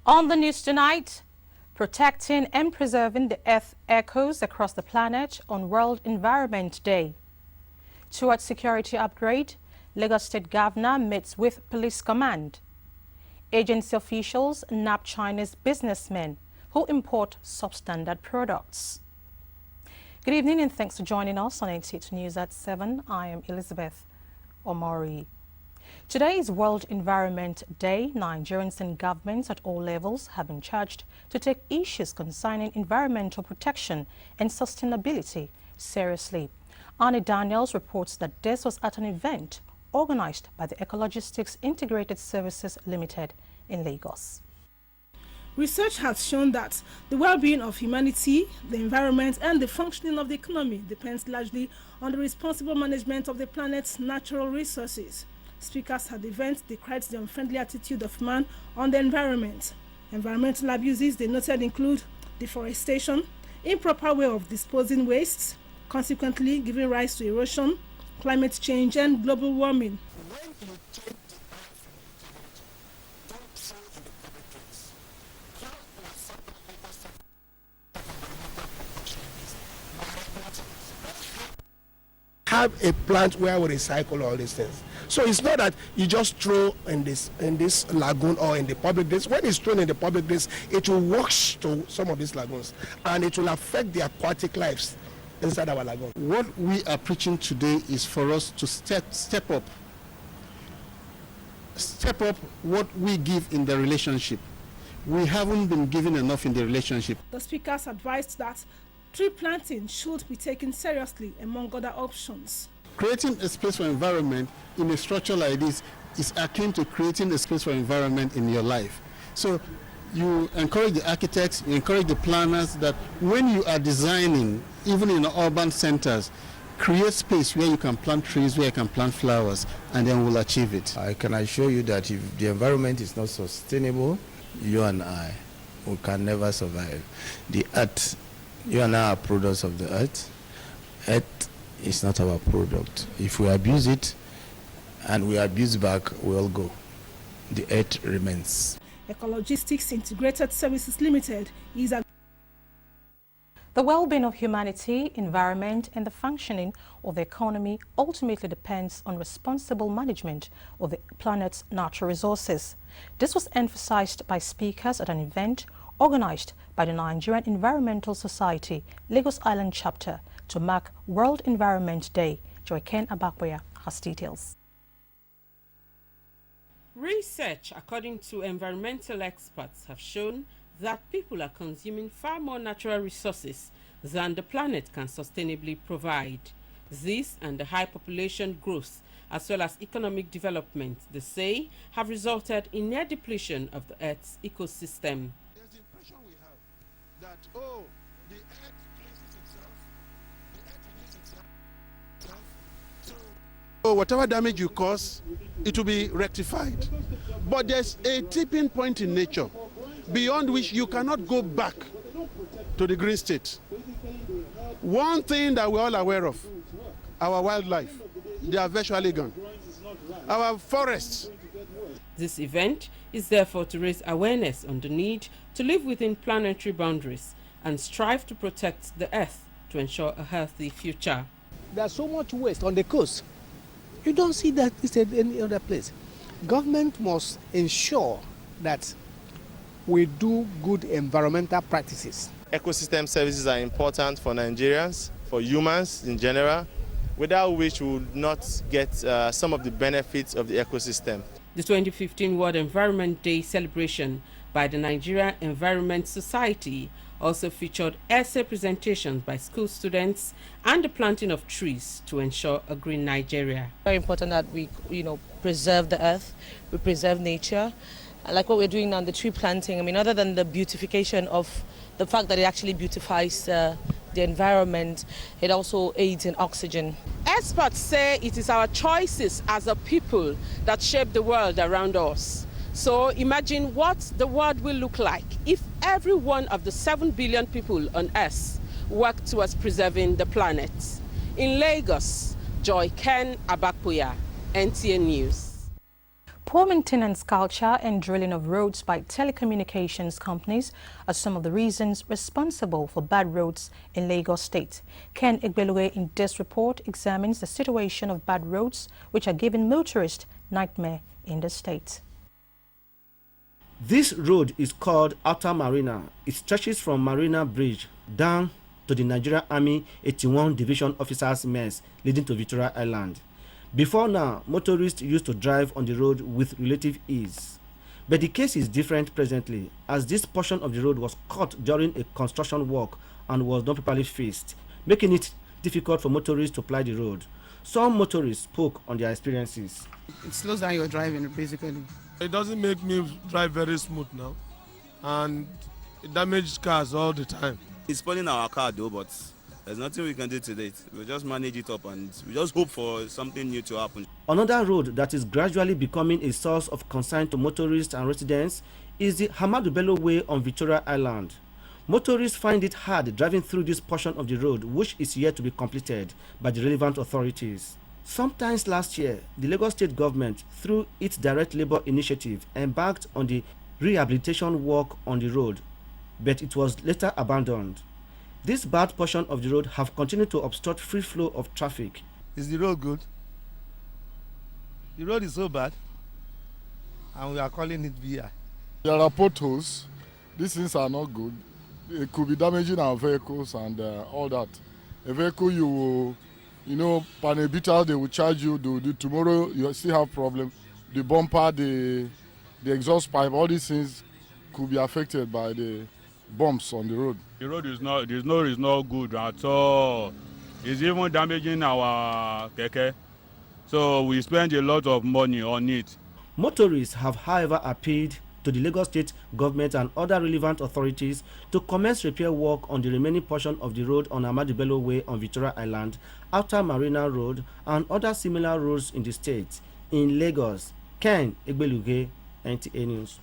On the news tonight, protecting and preserving the earth echoes across the planet on World Environment Day. Towards security upgrade, Lagos State Governor meets with Police Command. Agency officials nab Chinese businessmen who import substandard products. Good evening and thanks for joining us on 88 News at 7. I am Elizabeth Omori. Today is World Environment Day. Nigerians and governments at all levels have been charged to take issues concerning environmental protection and sustainability seriously. Annie Daniels reports that this was at an event organized by the Ecologistics Integrated Services Limited in Lagos. Research has shown that the well-being of humanity, the environment and the functioning of the economy depends largely on the responsible management of the planet's natural resources. Speakers at the event decried the unfriendly attitude of man on the environment. Environmental abuses they noted include deforestation, improper way of disposing wastes, consequently giving rise to erosion, climate change and global warming. Have a plant where we recycle all these things. So it's not that you just throw in this lagoon or in the public place. When it's thrown in the public place, it will wash to some of these lagoons and it will affect the aquatic lives inside our lagoon. What we are preaching today is for us to step up what we give in the relationship. We haven't been given enough in the relationship. The speakers advised that tree planting should be taken seriously among other options. Creating a space for environment in a structure like this is akin to creating a space for environment in your life. So you encourage the architects, you encourage the planners that when you are designing, even in urban centers, create space where you can plant trees, where you can plant flowers, and then we'll achieve it. I can assure you that if the environment is not sustainable, you and I, we can never survive. The earth, you and I are products of the earth. Earth is not our product. If we abuse it and we abuse back, we'll go. The earth remains. Ecologistics Integrated Services Limited is a... The well-being of humanity, environment and the functioning of the economy ultimately depends on responsible management of the planet's natural resources. This was emphasized by speakers at an event organized by the Nigerian Environmental Society, Lagos Island Chapter, to mark World Environment Day. Joyken Abakwe has details. Research, according to environmental experts, have shown that people are consuming far more natural resources than the planet can sustainably provide. This and the high population growth, as well as economic development, they say, have resulted in near depletion of the Earth's ecosystem. There's the impression we have that, oh, the Earth cleanses itself, the Earth renews itself, so whatever damage you cause, it will be rectified. But there's a tipping point in nature beyond which you cannot go back to the green state. One thing that we're all aware of, our wildlife, they are virtually gone. Our forests. This event is therefore to raise awareness on the need to live within planetary boundaries and strive to protect the earth to ensure a healthy future. There's so much waste on the coast. You don't see that in any other place. Government must ensure that we do good environmental practices. Ecosystem services are important for Nigerians, for humans in general, without which we would not get some of the benefits of the ecosystem. The 2015 World Environment Day celebration by the Nigeria Environment Society also featured essay presentations by school students and the planting of trees to ensure a green Nigeria. Very important that we, preserve the earth, we preserve nature. Like what we're doing now, the tree planting, other than the beautification of the fact that it actually beautifies the environment, it also aids in oxygen. Experts say it is our choices as a people that shape the world around us. So imagine what the world will look like if every one of the 7 billion people on Earth worked towards preserving the planet. In Lagos, Joyken Abakwe, NTA News. Poor maintenance culture and drilling of roads by telecommunications companies are some of the reasons responsible for bad roads in Lagos State. Ken Igbeluwe in this report examines the situation of bad roads which are giving motorists nightmare in the state. This road is called Outer Marina. It stretches from Marina Bridge down to the Nigerian Army 81 Division Officers' Mess leading to Victoria Island. Before now, motorists used to drive on the road with relative ease. But the case is different presently, as this portion of the road was cut during a construction work and was not properly fixed, making it difficult for motorists to ply the road. Some motorists spoke on their experiences. It slows down your driving, basically. It doesn't make me drive very smooth now, and it damages cars all the time. It's spoiling our car though, but there's nothing we can do to it. We'll just manage it up and we just hope for something new to happen. Another road that is gradually becoming a source of concern to motorists and residents is the Hamadu Bello Way on Victoria Island. Motorists find it hard driving through this portion of the road, which is yet to be completed by the relevant authorities. Sometimes last year, the Lagos State government, through its direct labor initiative, embarked on the rehabilitation work on the road, but it was later abandoned. This bad portion of the road have continued to obstruct free flow of traffic. Is the road good? The road is so bad, and we are calling it VI. There are potholes. These things are not good. It could be damaging our vehicles and all that. A vehicle you will, panel they will charge you. Tomorrow you still have problem. The bumper, the exhaust pipe, all these things could be affected by the bumps on the road. The road is not good at all. It's even damaging our keke. So we spend a lot of money on it. Motorists have, however, appealed to the Lagos State government and other relevant authorities to commence repair work on the remaining portion of the road on Hamadu Bello Way on Victoria Island, Outer Marina Road, and other similar roads in the state. In Lagos, Ken Igbeluwe, NTA News.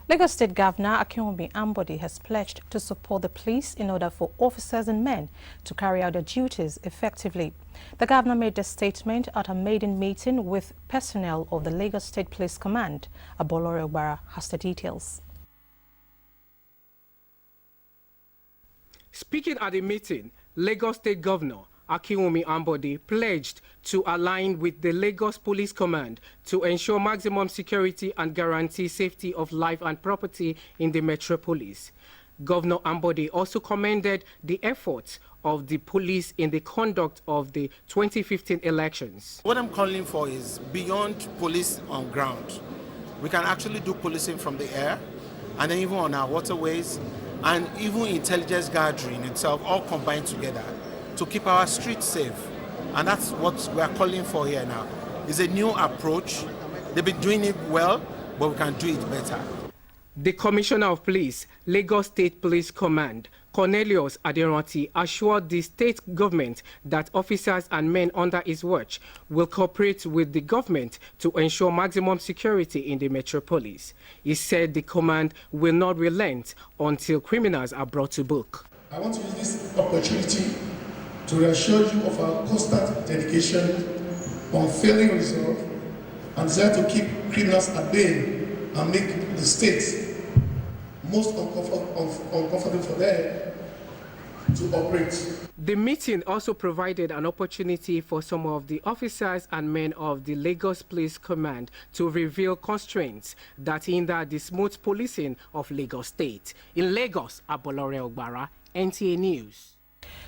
Lagos State Governor Akinwumi Ambode has pledged to support the police in order for officers and men to carry out their duties effectively. The governor made this statement at a maiden meeting with personnel of the Lagos State Police Command. Abolore Ogbara has the details. Speaking at the meeting, Lagos State Governor Akinwumi Ambode pledged to align with the Lagos Police Command to ensure maximum security and guarantee safety of life and property in the metropolis. Governor Ambode also commended the efforts of the police in the conduct of the 2015 elections. What I'm calling for is beyond police on ground. We can actually do policing from the air and then even on our waterways and even intelligence gathering itself, all combined together to keep our streets safe. And that's what we are calling for here now. It's a new approach. They've been doing it well, but we can do it better. The Commissioner of Police, Lagos State Police Command, Cornelius Aderanti, assured the state government that officers and men under his watch will cooperate with the government to ensure maximum security in the metropolis. He said the command will not relent until criminals are brought to book. I want to use this opportunity to reassure you of our constant dedication, unfailing resolve, and desire to keep criminals at bay and make the state most uncomfortable for them to operate. The meeting also provided an opportunity for some of the officers and men of the Lagos Police Command to reveal constraints that hinder the smooth policing of Lagos State. In Lagos, Abolore Ogbara, NTA News.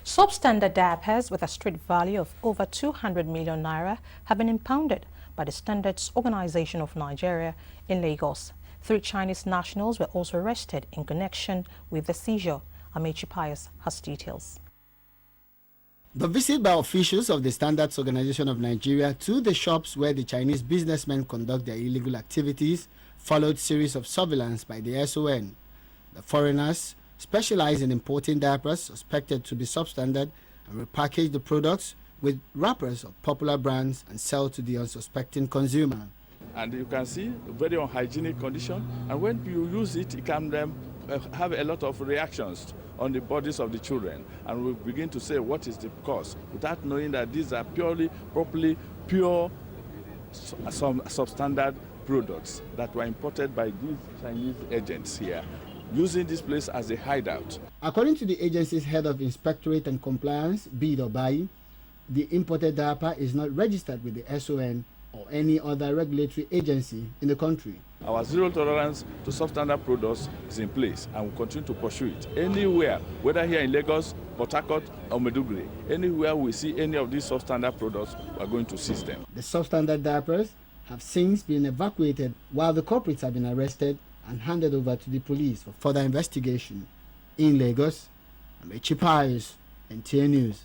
Substandard diapers with a street value of over 200 million naira have been impounded by the Standards Organization of Nigeria in Lagos. 3 Chinese nationals were also arrested in connection with the seizure. Amechi Pius has details. The visit by officials of the Standards Organization of Nigeria to the shops where the Chinese businessmen conduct their illegal activities followed series of surveillance by the SON. The foreigners specialize in importing diapers suspected to be substandard and repackage the products with wrappers of popular brands and sell to the unsuspecting consumer. And you can see a very unhygienic condition, and when you use it, it can have a lot of reactions on the bodies of the children, and we begin to say what is the cause without knowing that these are properly pure substandard products that were imported by these Chinese agents here, using this place as a hideout. According to the agency's head of Inspectorate and Compliance, Bid Obai, the imported diaper is not registered with the SON or any other regulatory agency in the country. Our zero tolerance to substandard products is in place and we continue to pursue it. Anywhere, whether here in Lagos, Port Harcourt or Maiduguri, anywhere we see any of these substandard products, we are going to seize them. The substandard diapers have since been evacuated while the culprits have been arrested and handed over to the police for further investigation. In Lagos, Amechi Pius, NTA News.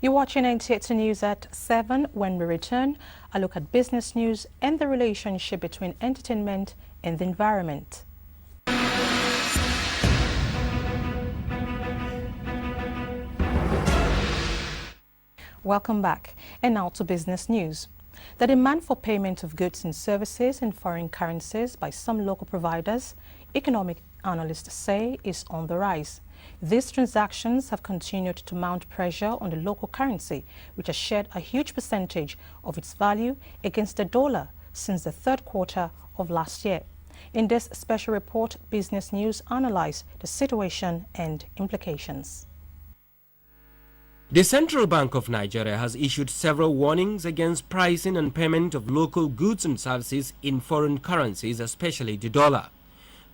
You're watching NTA News at 7. When we return, a look at business news and the relationship between entertainment and the environment. Welcome back. And now to business news. The demand for payment of goods and services in foreign currencies by some local providers, economic analysts say, is on the rise. These transactions have continued to mount pressure on the local currency, which has shed a huge percentage of its value against the dollar since the third quarter of last year. In this special report, Business News analyzed the situation and implications. The Central Bank of Nigeria has issued several warnings against pricing and payment of local goods and services in foreign currencies, especially the dollar.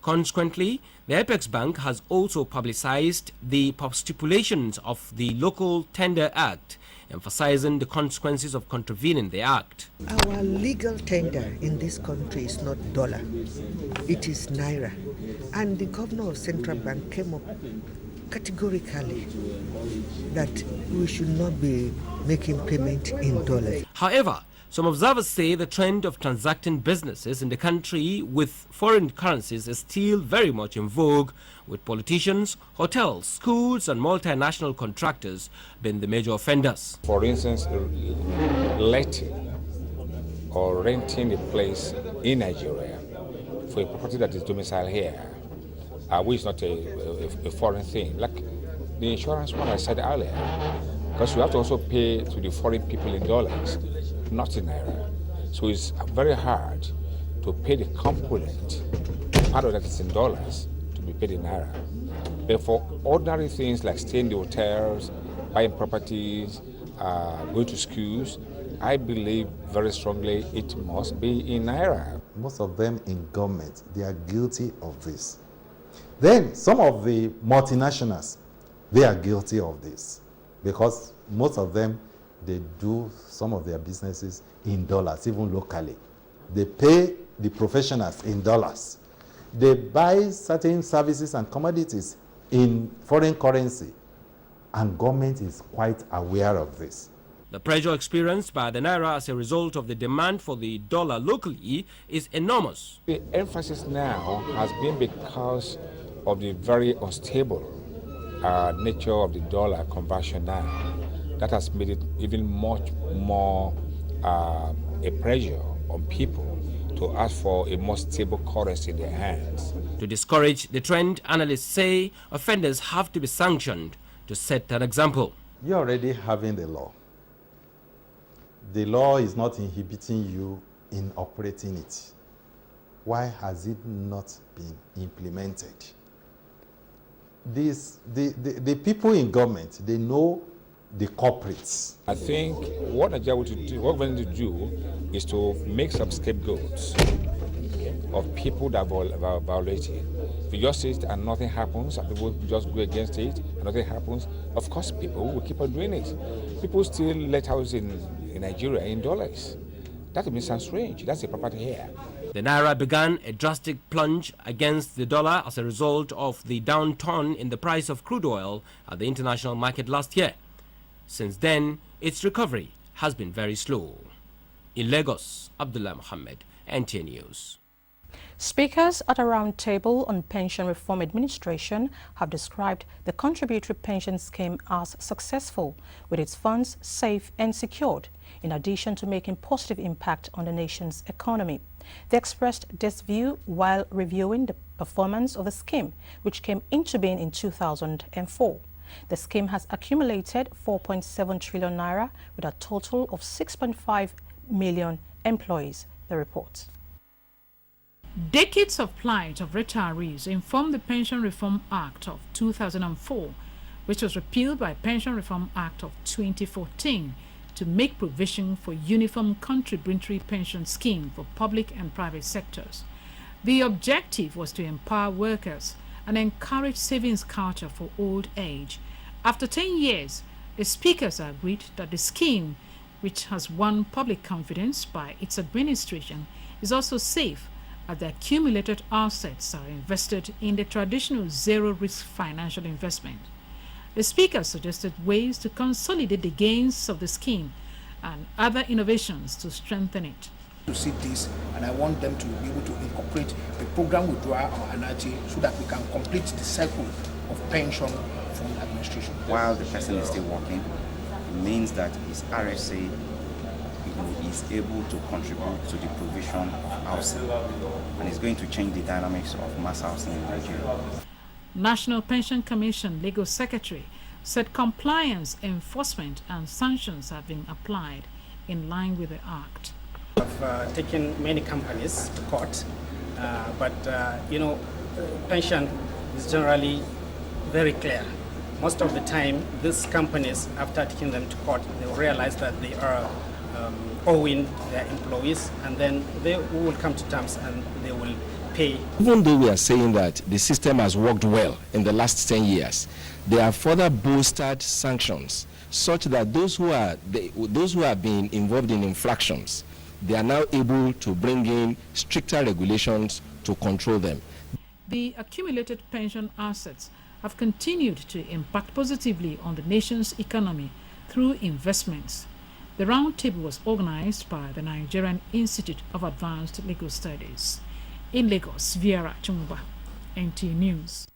Consequently, the Apex Bank has also publicized the stipulations of the Local Tender Act, emphasizing the consequences of contravening the act. Our legal tender in this country is not dollar, it is naira. And the governor of Central Bank came up categorically that we should not be making payment in dollars. However, some observers say the trend of transacting businesses in the country with foreign currencies is still very much in vogue, with politicians, hotels, schools and multinational contractors being the major offenders. For instance, letting or renting a place in Nigeria for a property that is domiciled here, which is not a foreign thing, like the insurance one I said earlier, because we have to also pay to the foreign people in dollars, not in naira. So it's very hard to pay the component, part of that is in dollars, to be paid in naira. But for ordinary things like staying in the hotels, buying properties, going to schools, I believe very strongly it must be in naira. Most of them in government, they are guilty of this. Then some of the multinationals, they are guilty of this because most of them, they do some of their businesses in dollars, even locally. They pay the professionals in dollars. They buy certain services and commodities in foreign currency, and government is quite aware of this. The pressure experienced by the naira as a result of the demand for the dollar locally is enormous. The emphasis now has been because of the very unstable nature of the dollar conversion now. That has made it even much more a pressure on people to ask for a more stable currency in their hands. To discourage the trend, analysts say offenders have to be sanctioned to set an example. You're already having the law. The law is not inhibiting you in operating it. Why has it not been implemented? The people in government, they know the culprits. I think what Nigeria we're going to do is to make some scapegoats of people that are violating. If you just sit and nothing happens, and people just go against it, and nothing happens, of course people will keep on doing it. People still let house in Nigeria in dollars. That may sound strange. That's a property here. The naira began a drastic plunge against the dollar as a result of the downturn in the price of crude oil at the international market last year. Since then, its recovery has been very slow. In Lagos, Abdullah Mohammed, NTA News. Speakers at a roundtable on pension reform administration have described the contributory pension scheme as successful, with its funds safe and secured, in addition to making positive impact on the nation's economy. They expressed this view while reviewing the performance of the scheme, which came into being in 2004. The scheme has accumulated 4.7 trillion naira with a total of 6.5 million employees. The report. Decades of plight of retirees informed the Pension Reform Act of 2004, which was repealed by Pension Reform Act of 2014 to make provision for uniform contributory pension scheme for public and private sectors. The objective was to empower workers and encourage savings culture for old age. After 10 years, the speakers agreed that the scheme, which has won public confidence by its administration, is also safe as the accumulated assets are invested in the traditional zero-risk financial investment. The speaker suggested ways to consolidate the gains of the scheme and other innovations to strengthen it. To see this, and I want them to be able to incorporate the program withdrawal our energy so that we can complete the cycle of pension fund administration. While the person is still working, it means that his RSA is able to contribute to the provision of housing, and it's going to change the dynamics of mass housing in Nigeria. National Pension Commission Legal Secretary said compliance, enforcement and sanctions have been applied in line with the Act. I've taken many companies to court, but pension is generally very clear. Most of the time, these companies, after taking them to court, they will realize that they are owing their employees, and then they will come to terms and they will pay. Even though we are saying that the system has worked well in the last 10 years, there are further bolstered sanctions such that those who have been involved in infractions, they are now able to bring in stricter regulations to control them. The accumulated pension assets have continued to impact positively on the nation's economy through investments. The roundtable was organized by the Nigerian Institute of Advanced Legal Studies. In Lagos, Viera Chumba, NT News.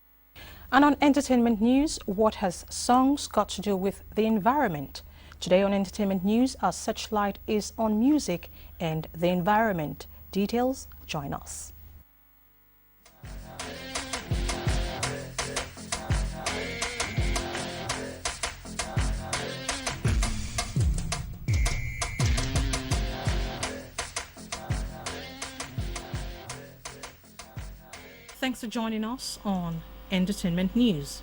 And on entertainment news, what has songs got to do with the environment? Today on entertainment news, our searchlight is on music and the environment. Details, join us. Thanks for joining us on Entertainment News.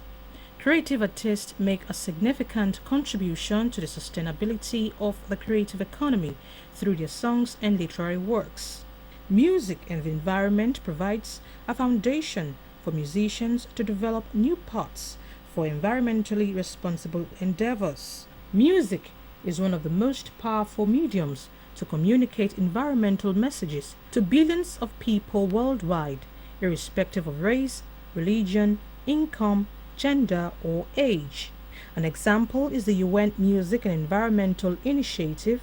Creative artists make a significant contribution to the sustainability of the creative economy through their songs and literary works. Music and the environment provides a foundation for musicians to develop new paths for environmentally responsible endeavors. Music is one of the most powerful mediums to communicate environmental messages to billions of people worldwide, irrespective of race, religion, income, gender, or age. An example is the UN Music and Environmental Initiative,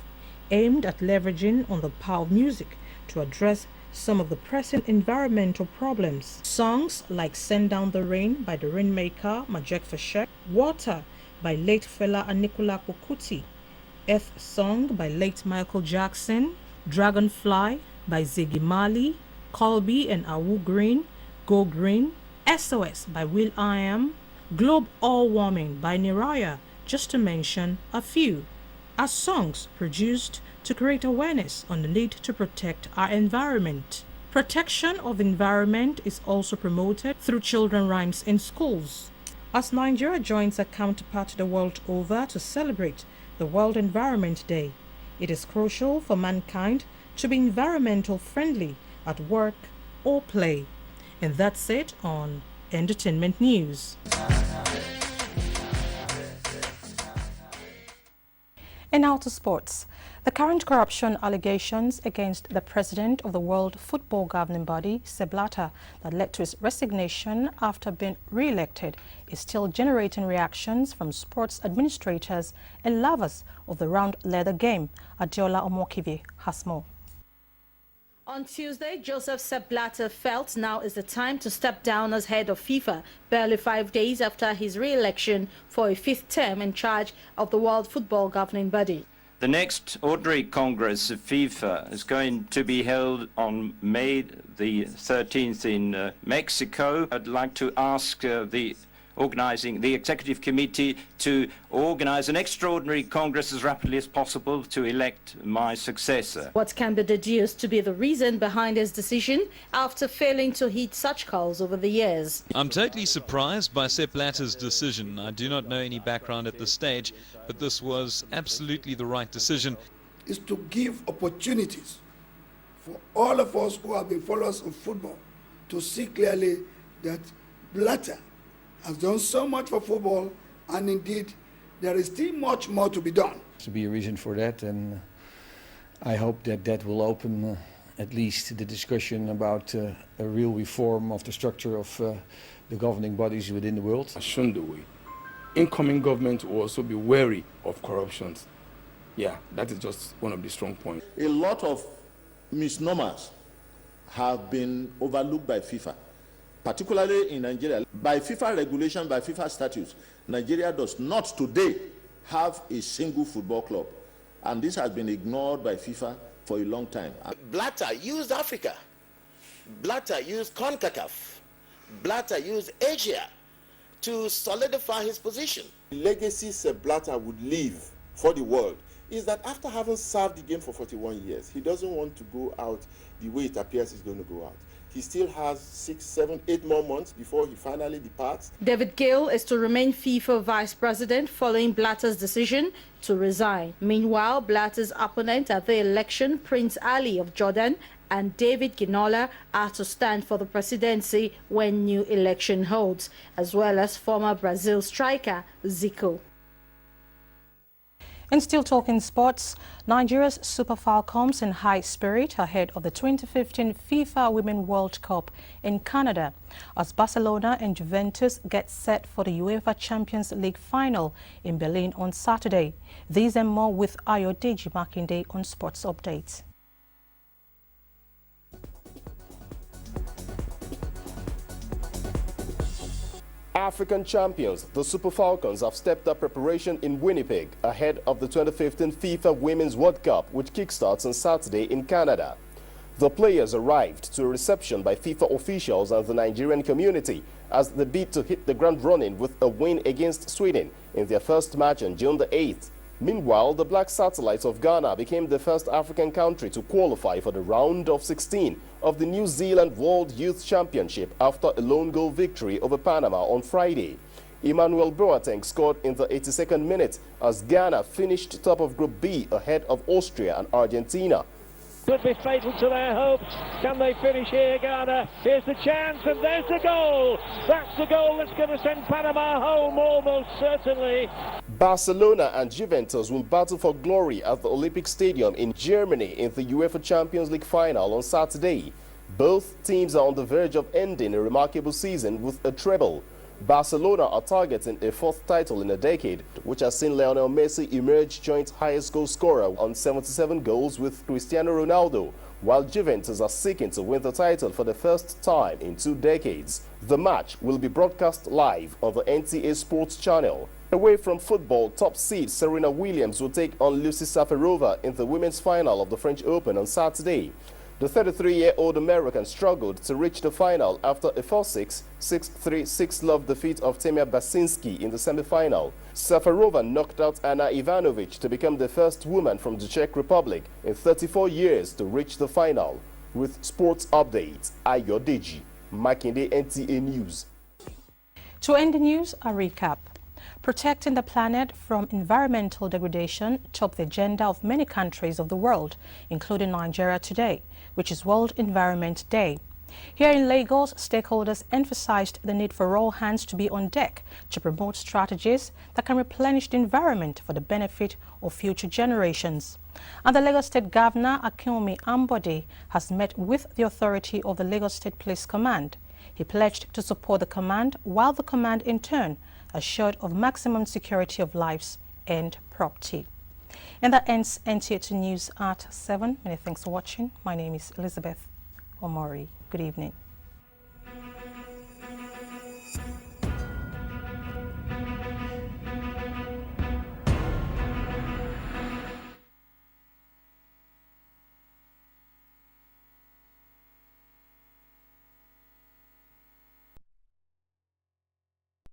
aimed at leveraging on the power of music to address some of the pressing environmental problems. Songs like Send Down the Rain by the Rainmaker Majek Fashek, Water by late Fela Anikulapo Kuti, Earth Song by late Michael Jackson, Dragonfly by Ziggy Marley, Colby and Awu Green, Go Green, SOS by will.i.am, Globe All Warming by Niraya, just to mention a few, are songs produced to create awareness on the need to protect our environment. Protection of the environment is also promoted through children rhymes in schools. As Nigeria joins a counterpart the world over to celebrate the World Environment Day, it is crucial for mankind to be environmental friendly at work or play. And that's it on Entertainment News. And now to sports. The current corruption allegations against the president of the World Football Governing Body, Sepp Blatter, that led to his resignation after being re-elected is still generating reactions from sports administrators and lovers of the round leather game. Adiola Omokivi has more. On Tuesday, Joseph Sepp Blatter felt now is the time to step down as head of FIFA, barely 5 days after his re-election for a 5th term in charge of the World Football Governing Body. The next ordinary Congress of FIFA is going to be held on May the 13th in Mexico. I'd like to ask the organising the Executive Committee to organise an extraordinary Congress as rapidly as possible to elect my successor. What can be deduced to be the reason behind his decision after failing to heed such calls over the years? I'm totally surprised by Sepp Blatter's decision. I do not know any background at this stage, but this was absolutely the right decision. Is to give opportunities for all of us who have been followers of football to see clearly that Blatter has done so much for football, and indeed there is still much more to be done. To be a reason for that, and I hope that that will open at least the discussion about a real reform of the structure of the governing bodies within the world. Shown the way. Incoming government will also be wary of corruption. Yeah, that is just one of the strong points. A lot of misnomers have been overlooked by FIFA, particularly in Nigeria. By FIFA regulation, by FIFA statutes, Nigeria does not today have a single football club. And this has been ignored by FIFA for a long time. Blatter used Africa. Blatter used CONCACAF. Blatter used Asia to solidify his position. The legacy Sepp Blatter would leave for the world is that after having served the game for 41 years, he doesn't want to go out the way it appears he's going to go out. He still has 6, 7, 8 more months before he finally departs. David Gill is to remain FIFA vice president following Blatter's decision to resign. Meanwhile, Blatter's opponent at the election, Prince Ali of Jordan, and David Ginola are to stand for the presidency when new election holds, as well as former Brazil striker Zico. And still talking sports, Nigeria's Super Falcons in high spirit ahead of the 2015 FIFA Women World Cup in Canada, as Barcelona and Juventus get set for the UEFA Champions League final in Berlin on Saturday. These and more with Ayodeji Makinde on Sports Updates. African champions, the Super Falcons, have stepped up preparation in Winnipeg ahead of the 2015 FIFA Women's World Cup, which kickstarts on Saturday in Canada. The players arrived to a reception by FIFA officials and the Nigerian community as they bid to hit the ground running with a win against Sweden in their first match on June the 8th. Meanwhile, the Black Satellites of Ghana became the first African country to qualify for the round of 16 of the New Zealand World Youth Championship after a lone goal victory over Panama on Friday. Emmanuel Boateng scored in the 82nd minute as Ghana finished top of Group B ahead of Austria and Argentina. Could be fatal to their hopes. Can they finish here, Ghana? Here's the chance, and there's the goal. That's the goal that's going to send Panama home, almost certainly. Barcelona and Juventus will battle for glory at the Olympic Stadium in Germany in the UEFA Champions League final on Saturday. Both teams are on the verge of ending a remarkable season with a treble. Barcelona are targeting a 4th title in a decade, which has seen Lionel Messi emerge joint highest goal scorer on 77 goals with Cristiano Ronaldo, while Juventus are seeking to win the title for the first time in 2 decades. The match will be broadcast live on the NTA Sports channel. Away from football, top seed Serena Williams will take on Lucy Safarova in the women's final of the French Open on Saturday. The 33-year-old American struggled to reach the final after a 4-6, 6-3, 6-love defeat of Temia Basinski in the semi-final. Safarova knocked out Anna Ivanovic to become the first woman from the Czech Republic in 34 years to reach the final. With sports updates, Ayodeji Makinde, NTA News. To end the news, a recap. Protecting the planet from environmental degradation topped the agenda of many countries of the world, including Nigeria today, which is World Environment Day. Here in Lagos, stakeholders emphasized the need for all hands to be on deck to promote strategies that can replenish the environment for the benefit of future generations. And the Lagos State Governor, Akinwumi Ambode, has met with the authority of the Lagos State Police Command. He pledged to support the command, while the command in turn assured of maximum security of lives and property. And that ends NTA2 News at 7. Many thanks for watching. My name is Elizabeth Omori. Good evening.